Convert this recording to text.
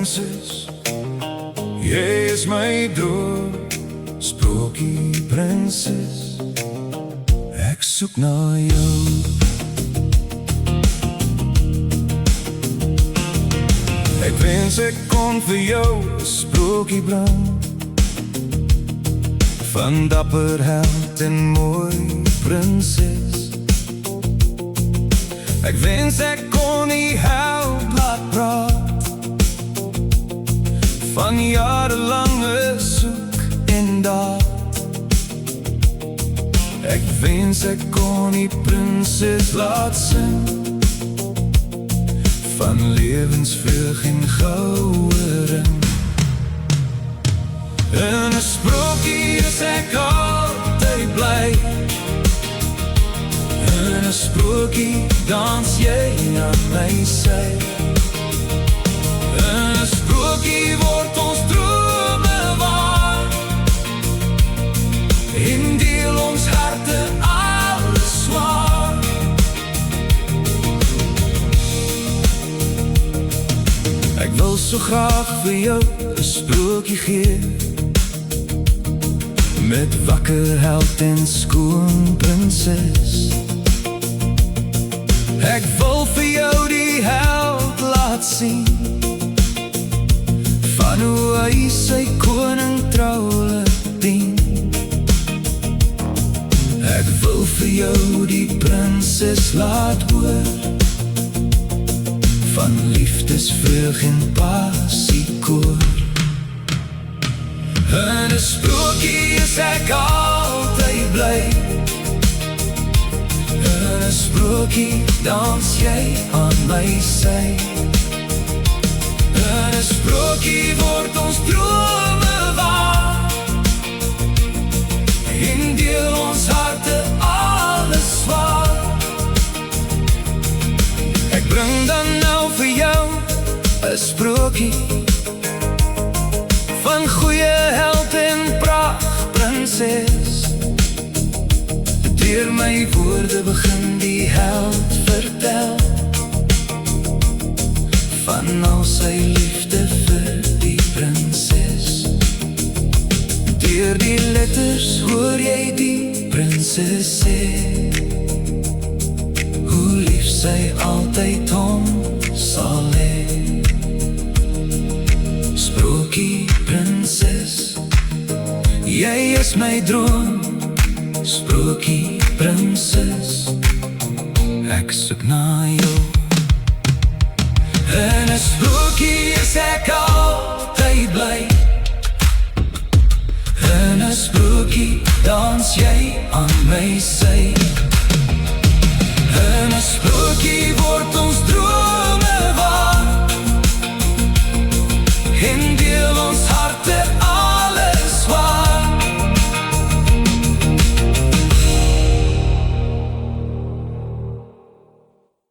prinses, jy is my droom. Sprokie prinses, ek soek na jou. Ek wens ek kon vir jou 'n sprokie bring, van dapper held en mooi prinses. Ek wens ek kon nie help laat praat, van jarelange soek en daad. Ek wens ek kon die prinses laat sing, van lewensvreug en goue ring. In 'n sprokie is ek altyd bly, in 'n sprokie dans jy aan my sy. In 'n sprokie word ons drome waar, en deel ons harte alles swaar. Ek wil so graag vir jou 'n sprokie gee, met wakker held en skoon prinses. Ek wil vir jou die held laat sien, van hoe hy sy koning trouwlik dien. Ek wil vir jou die prinses laat hoor, van liefdesvreug en passiekoor. In 'n sprokie is ek altyd bly, in 'n sprokie dans jy aan my sy. In 'n sprokie word ons drome waar, en deel ons harte alles swaar. Ek bring dan nou vir jou 'n sprokie, van goeie held en pracht prinses. Deur my woorde begin die held vertel, van al sy liefde vir die prinses. Deur die letters hoor jy die prinses sê, hoe lief sy altyd hom sal hê. Sprokie prinses, jy is my droom. Sprokie prinses, ek soek na jou. In 'n sprokie is ek